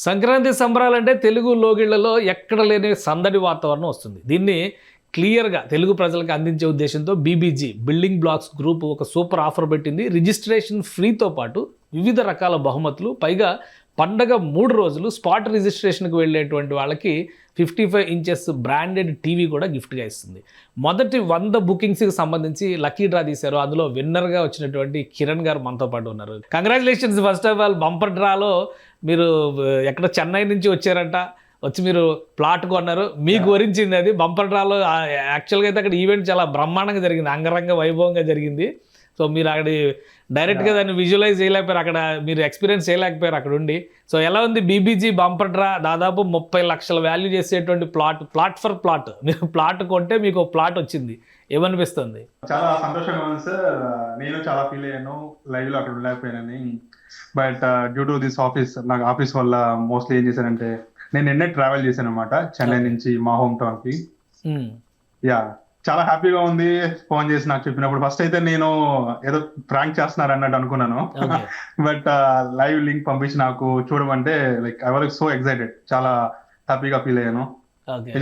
సంక్రాంతి సంబరాలంటే తెలుగు లోగిళ్లలో ఎక్కడ లేని సందడి వాతావరణం వస్తుంది. దీన్ని క్లియర్గా తెలుగు ప్రజలకు అందించే ఉద్దేశంతో బీబీజీ బిల్డింగ్ బ్లాక్స్ గ్రూప్ ఒక సూపర్ ఆఫర్ పెట్టింది. రిజిస్ట్రేషన్ ఫ్రీతో పాటు వివిధ రకాల బహుమతులు, పైగా పండగ 3 రోజులు స్పాట్ రిజిస్ట్రేషన్కి వెళ్ళేటువంటి వాళ్ళకి 55 ఇంచెస్ బ్రాండెడ్ టీవీ కూడా గిఫ్ట్గా ఇస్తుంది. మొదటి 100 బుకింగ్స్కి సంబంధించి లక్కీ డ్రా తీశారు. అందులో విన్నర్గా వచ్చినటువంటి కిరణ్ గారు మనతో పాటు ఉన్నారు. Congratulations first of all. Bumper డ్రాలో మీరు ఎక్కడ చెన్నై నుంచి వచ్చారంట, వచ్చి మీరు ప్లాట్ కొన్నారు. మీకు వరించింది అది బంపర్ డ్రాలో. యాక్చువల్గా అయితే అక్కడ ఈవెంట్ చాలా బ్రహ్మాండంగా జరిగింది, అంగరంగ వైభవంగా జరిగింది. సో మీరు అక్కడ డైరెక్ట్గా దాన్ని విజువలైజ్ చేయలేకపోయారు, అక్కడ మీరు ఎక్స్పీరియన్స్ చేయలేకపోయారు అక్కడ ఉండి. సో ఎలా ఉంది బీబీజీ బంపర్ డ్రా? దాదాపు 30 లక్షల వాల్యూ చేసేటువంటి ప్లాట్ ఫర్ ప్లాట్. మీరు ప్లాట్ కొంటే మీకు ప్లాట్ వచ్చింది, ఏమనిపిస్తుంది? చాలా సంతోషంగా ఉంది సార్. నేను చాలా ఫీల్ అయ్యాను, లైవ్ లో అక్కడ ఉండలేకపోయానని. But due to this office, నాకు ఆఫీస్ వల్ల మోస్ట్లీ ఏం చేశానంటే, నేను నిన్నే ట్రావెల్ చేశాను అనమాట చెన్నై నుంచి మా హోమ్ టౌన్ కి. యా, చాలా హ్యాపీగా ఉంది. ఫోన్ చేసి నాకు చెప్పినప్పుడు ఫస్ట్ అయితే నేను ఏదో ప్రాంక్ చేస్తున్నారు అన్నట్టు అనుకున్నాను. బట్ లైవ్ లింక్ పంపించి నాకు చూడమంటే like I was so excited, చాలా హ్యాపీగా ఫీల్ అయ్యాను.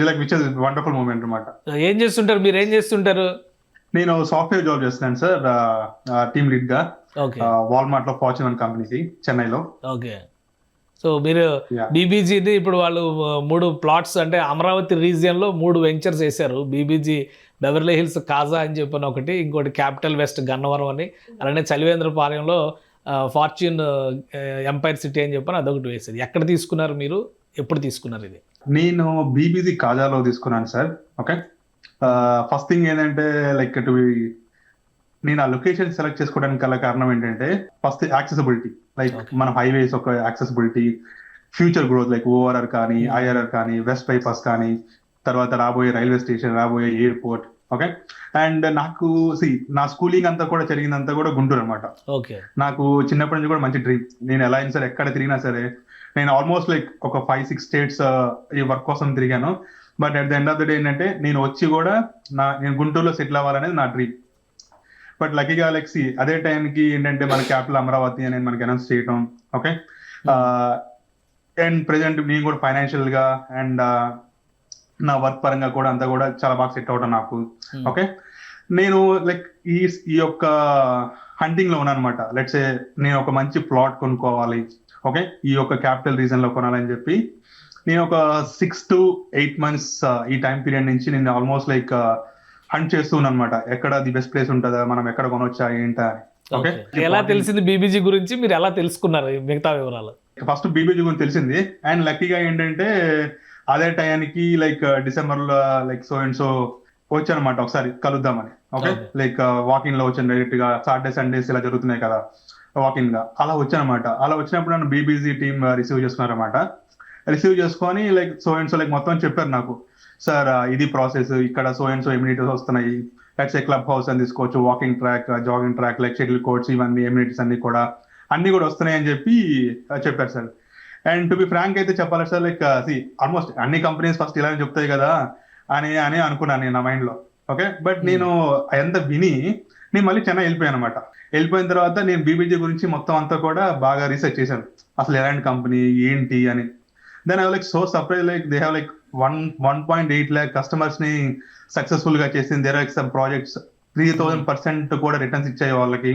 Like which is wonderful moment అనమాట. ఏం చేస్తుంటారు మీరు? ఏం చేస్తుంటారు? నేను సాఫ్ట్వేర్ జాబ్ చేస్తున్నాను సార్, టీమ్ లీడ్ గా వాల్మార్ట్ లో, ఫార్చ్యూన్ కంపెనీకి చెన్నైలో. ఓకే. సో మీరు బీబీజీని ఇప్పుడు వాళ్ళు 3 ప్లాట్స్ అంటే అమరావతి రీజియన్లో 3 వెంచర్స్ వేశారు. బీబీజీ బెవర్లీ హిల్స్ కాజా అని చెప్పిన ఒకటి, ఇంకోటి క్యాపిటల్ వెస్ట్ గన్నవరం అని, అలానే చలివేంద్రపాలెంలో ఫార్చ్యూన్ ఎంపైర్ సిటీ అని చెప్పని అదొకటి వేశారు. ఎక్కడ తీసుకున్నారు మీరు? ఎప్పుడు తీసుకున్నారు ఇది? నేను బీబీజీ కాజాలో తీసుకున్నాను సార్. ఓకే, ఫస్ట్ థింగ్ ఏంటంటే లైక్ నేను ఆ లొకేషన్ సెలెక్ట్ చేసుకోవడానికి గల కారణం ఏంటంటే, ఫస్ట్ యాక్సెసిబిలిటీ. లైక్ మన హైవేస్ ఒక accessibility, future growth like ORR కానీ, ఐఆర్ఆర్ కానీ, వెస్ట్ బైపాస్ కానీ, తర్వాత రాబోయే రైల్వే స్టేషన్, రాబోయే ఎయిర్పోర్ట్. ఓకే, అండ్ నాకు నా స్కూలింగ్ అంతా కూడా జరిగిందంతా కూడా గుంటూరు అనమాట. ఓకే, నాకు చిన్నప్పటి నుంచి కూడా మంచి డ్రీమ్. నేను ఎలా అయినా సరే, ఎక్కడ తిరిగినా సరే, నేను ఆల్మోస్ట్ లైక్ ఒక 5-6 స్టేట్స్ ఈ వర్క్ కోసం తిరిగాను. But at the end of the day ఏంటంటే, నేను వచ్చి కూడా నేను గుంటూరులో సెటిల్ అవ్వాలనేది నా డ్రీమ్. బట్ లక్కీగా లైక్ అదే టైంకి ఏంటంటే మన క్యాపిటల్ అమరావతి అనేది మనకి అనౌన్స్ చేయటం. ఓకే, అండ్ ప్రెసెంట్ నేను కూడా ఫైనాన్షియల్ గా అండ్ నా వర్క్ పరంగా కూడా అంతా కూడా చాలా బాగా సెట్ అవడం నాకు. ఓకే, నేను లైక్ ఈ యొక్క హంటింగ్ లో ఉన్నాను అనమాట. లెట్స్ నేను ఒక మంచి ప్లాట్ కొనుక్కోవాలి, ఓకే, ఈ యొక్క క్యాపిటల్ రీజన్ లో కొనాలని చెప్పి నేను ఒక 6 to 8 months ఈ టైం పీరియడ్ నుంచి నేను ఆల్మోస్ట్ లైక్ హంట్ చేస్తున్నాను అనమాట. ఎక్కడ ది బెస్ట్ ప్లేస్ ఉంటుందా, మనం ఎక్కడ కొనొచ్చా ఏంటా అని. ఓకే, ఎలా తెలిసింది బీబీజీ గురించి? మీరు ఎలా తెలుసుకున్నారు మిగతా వివరాలు? ఫస్ట్ బీబీజీ గురించి తెలిసింది, అండ్ లక్కీగా ఏంటంటే అదే టైంకి లైక్ డిసెంబర్ లో లైక్ సో అండ్ సో వచ్చానమాట ఒకసారి కలుద్దామని. ఓకే, లైక్ వాకింగ్ లో వచ్చాను డైరెక్ట్ గా. సాటర్డే సండేస్ ఇలా జరుగుతున్నాయి కదా వాకింగ్ గా, అలా వచ్చానమాట. అలా వచ్చినప్పుడు నన్ను బీబీజీ టీమ్ రిసీవ్ చేసుకున్నారన్నమాట. రిసీవ్ చేసుకొని like so and so like మొత్తం చెప్పారు నాకు, సార్ ఇది ప్రాసెస్, ఇక్కడ సో అండ్ సో ఎమ్యూనిటీస్ వస్తున్నాయి, లైక్స్ క్లబ్ హౌస్ అని తీసుకోవచ్చు, walking track, jogging track, like shuttle courts, ఇవన్నీ ఎమ్యూనిటీస్ అన్ని కూడా వస్తున్నాయి అని చెప్పి చెప్పారు sir. And to be frank అయితే చెప్పాలి సార్, లైక్ ఆల్మోస్ట్ అన్ని కంపెనీస్ ఫస్ట్ ఇలానే చెప్తాయి కదా అని అనుకున్నాను నేను నా మైండ్ లో. ఓకే, బట్ నేను ఎంత విని నేను మళ్ళీ చెన్నై వెళ్ళిపోయాను అనమాట. వెళ్ళిపోయిన తర్వాత నేను బీబీజీ గురించి మొత్తం అంతా కూడా బాగా రీసెర్చ్ చేశాను, అసలు ఎలాంటి కంపెనీ ఏంటి అని. Then I like so surprise, like they have like 1.8 lakh customers ని సక్సెస్ఫుల్ గా చేసింది. దేర్ ఆర్ సమ్ ప్రాజెక్ట్స్ 3000% కూడా రిటర్న్స్ ఇచ్చాయి వాళ్ళకి.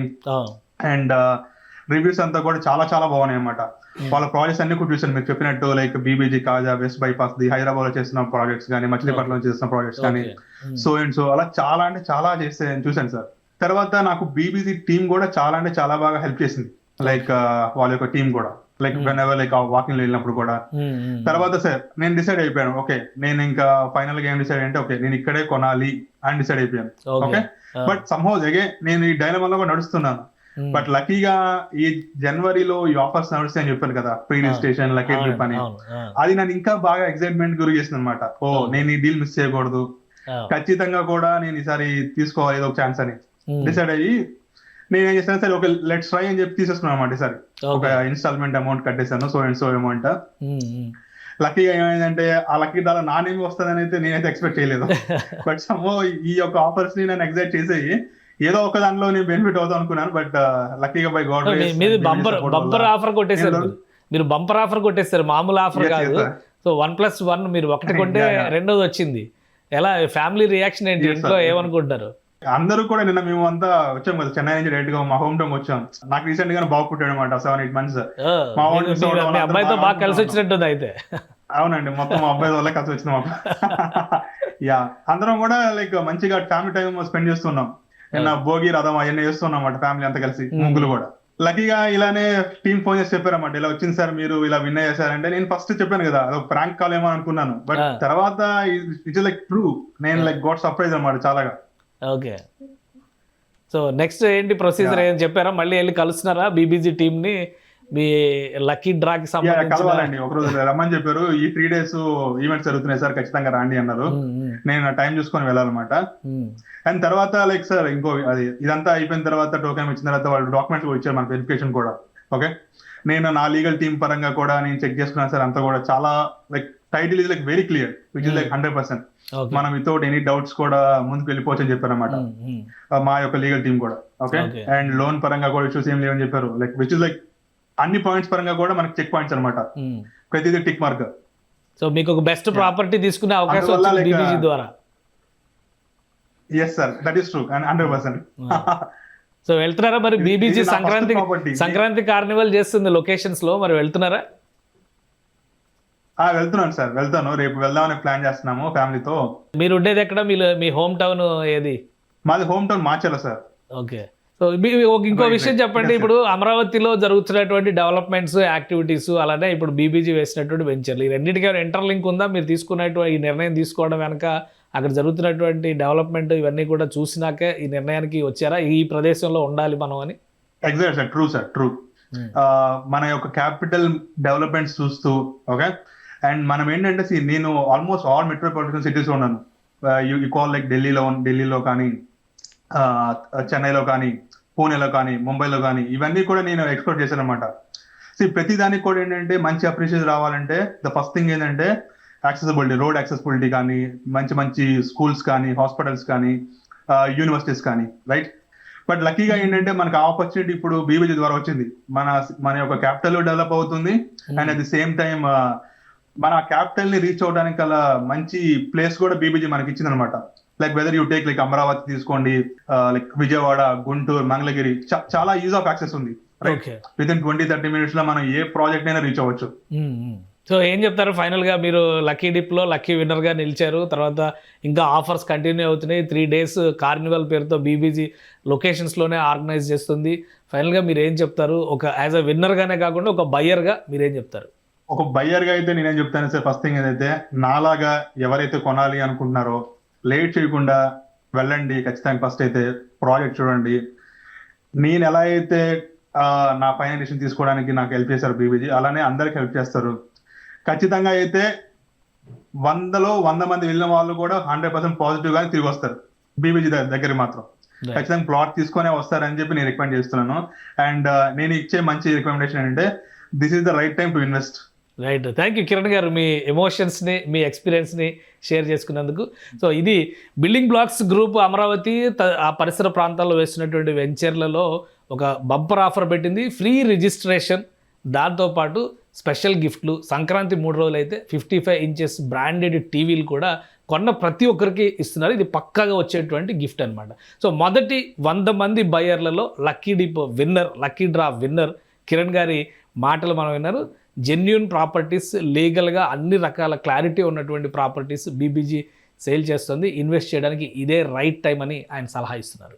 అండ్ రివ్యూస్ అంతా కూడా చాలా చాలా బాగున్నాయి అన్నమాట. వాళ్ళ ప్రాజెక్ట్స్ అన్ని కూడా చూసాను మీరు చెప్పినట్టు, like BBG Kaza, west bypass ది, హైదరాబాద్ లో చేసిన ప్రాజెక్ట్స్ కానీ, మచిలీపట్నంలో చేసిన ప్రాజెక్ట్స్ కానీ, సో అండ్ సో అలా చాలా అంటే చాలా చేస్తే చూసాను సార్. తర్వాత నాకు బీబీజీ టీమ్ కూడా చాలా అంటే చాలా బాగా హెల్ప్ చేసింది. లైక్ వాళ్ళ యొక్క టీం కూడా like when ever like walking లో వెళ్ళినప్పుడు కూడా. తర్వాత సార్ నేను డిసైడ్ అయిపోయాను, ఓకే నేను ఇంకా ఫైనల్ గా ఏం డిసైడ్ అంటే, ఓకే నేను ఇక్కడే కొనాలి అని డిసైడ్ అయిపోయాను. ఓకే, బట్ సమ్హౌ అగైన్ నేను ఈ డైలమాలో కూడా నడుస్తున్నాను. బట్ లక్కీగా ఈ జనవరిలో ఈ ఆఫర్స్ నడుస్తాయి అని చెప్పాను కదా, ప్రీ రిజిస్ట్రేషన్, లక్కీ ట్రిప్ అని, అది నన్ను ఇంకా బాగా ఎక్సైట్మెంట్ గురి చేసింది అనమాట. ఓ నేను ఈ డీల్ మిస్ చేయకూడదు, ఖచ్చితంగా కూడా నేను ఈసారి తీసుకోవాలి ఏదో ఒక ఛాన్స్ అని డిసైడ్ అయ్యి నేను ఏం చేస్తాను సరే, ఒక లెట్స్ ట్రై అని చెప్పి తీసేసుకున్నాను అన్నమాట. ఈసారి ఒక ఇన్స్టాల్మెంట్ అమౌంట్ కట్టేశాను, సో అండ్ సో అమౌంట్. లక్కీగా ఏమైందంటే ఆ లక్కీ డాలర్ నా నేమ్ వస్తుందని అయితే నేనైతే ఎక్స్పెక్ట్ చేయలేదు. బట్ సమ్మో ఈ యొక్క ఆఫర్స్ ని నేను ఎగ్జైట్ చేసేయి ఏదో ఒక దానిలో నేను బెనిఫిట్ అవుతాం అనుకున్నాను. బట్ లక్కీగా బై గాడ్ బంపర్ ఆఫర్ కొట్టేశారు. మీరు బంపర్ ఆఫర్ కొట్టేస్తారు, మామూలు ఆఫర్ Yes, కాదు. yes, sir. సో 1+1 మీరు ఒకటి కొంటే Yeah, yeah. రెండోది వచ్చింది. ఎలా ఫ్యామిలీ రియాక్షన్ ఏంటి? Yes, sir. ఇంట్లో ఏమనుకుంటున్నారు? అందరూ కూడా నిన్న మేము అంతా వచ్చాం కదా, చెన్నై నుంచి డైరెక్ట్ గా మా హోమ్ టౌన్ వచ్చాం. నాకు రీసెంట్ గా బాబు పుట్టాడు అనమాట, 7-8 months. మా వాడు miss అవ్వడం వల్ల మీ అందరూ అబ్బాయితో బాగా బాగా కలిసి వచ్చినట్టుంది అయితే. అవునండి, మొత్తం మా అబ్బాయి వల్ల కలిసి వచ్చింది మాకు. యా, అందరం కూడా లైక్ మంచిగా ఫ్యామిలీ టైం స్పెండ్ చేస్తున్నాం. నిన్న భోగి రథం అవన్నీ చేస్తున్నాం అన్నమాట, ఫ్యామిలీ అంతా కలిసి, ముగ్గులు కూడా. లక్కీగా ఇలానే టీమ్ ఫోన్ చేసి చెప్పారన్నమాట, ఇలా వచ్చింది సార్, మీరు ఇలా విన్ చేశారంటే. నేను ఫస్ట్ చెప్పాను కదా, అదొక ప్రాంక్ కాల్ ఏమో అనుకున్నాను, బట్ తర్వాత ఇట్స్ లైక్ ట్రూ. నేను లైక్ గాట్ సర్ప్రైజ్ అన్నమాట చాలాగా. ఓకే, సో నెక్స్ట్ ఏంటి ప్రొసీజర్ ఏం చెప్పారా? మళ్ళీ వెళ్ళి కలుస్తున్నారా బీబీజీ టీమ్ ని? మీ లక్కీ డ్రాకి సంబంధించి కలవాలండి, ఒకరోజు రమ్మని చెప్పారు. ఈ 3 days ఈవెంట్స్ జరుగుతున్నాయి సార్, ఖచ్చితంగా రాండి అన్నారు. నేను టైం చూసుకొని వెళ్ళాలన్నమాట. అండ్ తర్వాత లైక్ సార్ ఇంకో అది ఇదంతా అయిపోయిన తర్వాత, టోకెన్ ఇచ్చిన తర్వాత వాళ్ళు డాక్యుమెంట్స్ కూడా ఇచ్చారు, మన వెరిఫికేషన్ కూడా. ఓకే, నేను నా లీగల్ టీమ్ పరంగా కూడా నేను చెక్ చేసుకున్నాను సార్, అంతా కూడా చాలా like title is like very clear, which is like 100%. మనం వితౌట్ ఎనీ డౌట్స్ కూడా ముందుకు వెళ్ళిపోవచ్చు అని చెప్పారు అనమాట మా యొక్క లీగల్ టీమ్ కూడా. ఓకే, అండ్ లోన్ పరంగా కూడా ఇష్యూస్ ఏం లేవని చెప్పారు, లైక్ విచ్ ఇస్ లైక్ అన్ని పాయింట్స్ పరంగా కూడా మనకి చెక్ పాయింట్స్ అనమాట, ప్రతిదీ టిక్ మార్క్. సో మీకు ఒక బెస్ట్ ప్రాపర్టీ తీసుకునే అవకాశం వచ్చింది బీబీజీ ద్వారా. Yes sir, that is true and 100%. So వెళ్తున్నారా మరి? బీబీజీ సంక్రాంతి కార్నివల్ చేస్తుంది లొకేషన్స్ లో, మరి వెళ్తున్నారా? వెళ్తున్నాను సార్, వెళ్తాను. రేపు వెళ్దామని ప్లాన్ చేస్తున్నాము ఫ్యామిలీతో. మీరు ఉండేది ఎక్కడ? మీ హోమ్ టౌన్ ఏది? మాది home town Macherla sir. Okay, so ఇంకో విషయం చెప్పండి. ఇప్పుడు అమరావతిలో జరుగుతున్నటువంటి డెవలప్మెంట్స్, యాక్టివిటీస్, అలానే ఇప్పుడు బీబీజీ వేసినటువంటి వెంచర్లు, ఈ రెండింటికి ఇంటర్లింక్ ఉందా? మీరు తీసుకున్నటువంటి ఈ నిర్ణయం తీసుకోవడం వెనక అక్కడ జరుగుతున్నటువంటి డెవలప్మెంట్ ఇవన్నీ కూడా చూసినాకే ఈ నిర్ణయానికి వచ్చారా, ఈ ప్రదేశంలో ఉండాలి మనం అని? Exact sir, true sir, true. మన యొక్క క్యాపిటల్ డెవలప్మెంట్స్ చూస్తూ, ఓకే, అండ్ మనం ఏంటంటే నేను ఆల్మోస్ట్ ఆల్ మెట్రోపాలిటన్ సిటీస్ ఉన్నాను. యూ కాల్ లైక్ ఢిల్లీలో కానీ, చెన్నైలో కానీ, పూణేలో కానీ, ముంబైలో కానీ, ఇవన్నీ కూడా నేను ఎక్స్ప్లోర్ చేశాను అనమాట. ప్రతి దానికి కూడా ఏంటంటే మంచి అప్రిషియేషన్ రావాలంటే ద ఫస్ట్ థింగ్ ఏంటంటే యాక్సెసిబిలిటీ, రోడ్ యాక్సెసిబిలిటీ కానీ, మంచి మంచి స్కూల్స్ కానీ, హాస్పిటల్స్ కానీ, యూనివర్సిటీస్ కానీ, రైట్. బట్ లక్కీగా ఏంటంటే మనకు ఆపర్చునిటీ ఇప్పుడు బీబీజీ ద్వారా వచ్చింది. మన యొక్క క్యాపిటల్ డెవలప్ అవుతుంది, and at the same time మన క్యాపిటల్ ని రీచ్ అవడానికి గల మంచి ప్లేస్ కూడా బీబీజీ మనకి ఇచ్చింది అనమాట. Like whether you take like Amaravati తీసుకోండి, లైక్ విజయవాడ, గుంటూరు, మంగళగిరి, చాలా ఈజ్ ఆఫ్ యాక్సెస్ ఉంది, రైట్. విత్ ఇన్ 20-30 minutes లో మనం ఏ ప్రాజెక్ట్ అయినా రీచ్ అవ్వచ్చు. సో ఏం చెప్తారు ఫైనల్ గా? మీరు లక్కీ డిప్ లో లక్కీ విన్నర్ గా నిలిచారు, తర్వాత ఇంకా ఆఫర్స్ కంటిన్యూ అవుతున్నాయి. 3 days కార్నివల్ పేరుతో బీబీజీ లొకేషన్స్ లోనే ఆర్గనైజ్ చేస్తుంది. ఫైనల్ గా మీరు ఏం చెప్తారు? ఒక యాజ్ అ విన్నర్ గానే కాకుండా ఒక బయ్యర్ గా మీరేం చెప్తారు? ఒక బయ్యర్ గా అయితే నేనేం చెప్తాను సార్, ఫస్ట్ థింగ్ ఏదైతే నాలాగా ఎవరైతే కొనాలి అనుకుంటున్నారో లేట్ చేయకుండా వెళ్ళండి. ఖచ్చితంగా ఫస్ట్ అయితే ప్రాజెక్ట్ చూడండి. నేను ఎలా అయితే నా పైన డిసిషన్ తీసుకోవడానికి నాకు హెల్ప్ చేశారు బీబీజీ, అలానే అందరికి హెల్ప్ చేస్తారు. ఖచ్చితంగా అయితే 100లో 100 మంది వెళ్ళిన వాళ్ళు కూడా 100% పాజిటివ్ గానే తిరిగి వస్తారు బీబీజీ దగ్గర మాత్రం. ఖచ్చితంగా ప్లాట్ తీసుకునే వస్తారని చెప్పి నేను రికమెండ్ చేస్తున్నాను. అండ్ నేను ఇచ్చే మంచి రికమెండేషన్ ఏంటంటే this is the right time to invest. Right, thank you Kiran గారు, మీ ఎమోషన్స్ని, మీ ఎక్స్పీరియన్స్ని షేర్ చేసుకున్నందుకు. సో ఇది బిల్డింగ్ బ్లాక్స్ గ్రూప్ అమరావతి ఆ పరిసర ప్రాంతాల్లో వేస్తున్నటువంటి వెంచర్లలో ఒక బంపర్ ఆఫర్ పెట్టింది, ఫ్రీ రిజిస్ట్రేషన్, దాంతోపాటు స్పెషల్ గిఫ్ట్లు. సంక్రాంతి 3 రోజులు అయితే 55 inches బ్రాండెడ్ టీవీలు కూడా కొన్న ప్రతి ఒక్కరికి ఇస్తున్నారు. ఇది పక్కాగా వచ్చేటువంటి గిఫ్ట్ అనమాట. సో మొదటి 100 మంది బయ్యర్లలో lucky dip winner, lucky draw winner Kiran గారి మాటలు మనం విన్నారు. జెన్యూన్ ప్రాపర్టీస్, లీగల్గా అన్ని రకాల క్లారిటీ ఉన్నటువంటి ప్రాపర్టీస్ బీబీజీ సేల్ చేస్తుంది. ఇన్వెస్ట్ చేయడానికి ఇదే రైట్ టైం అని ఆయన సలహా ఇస్తున్నారు.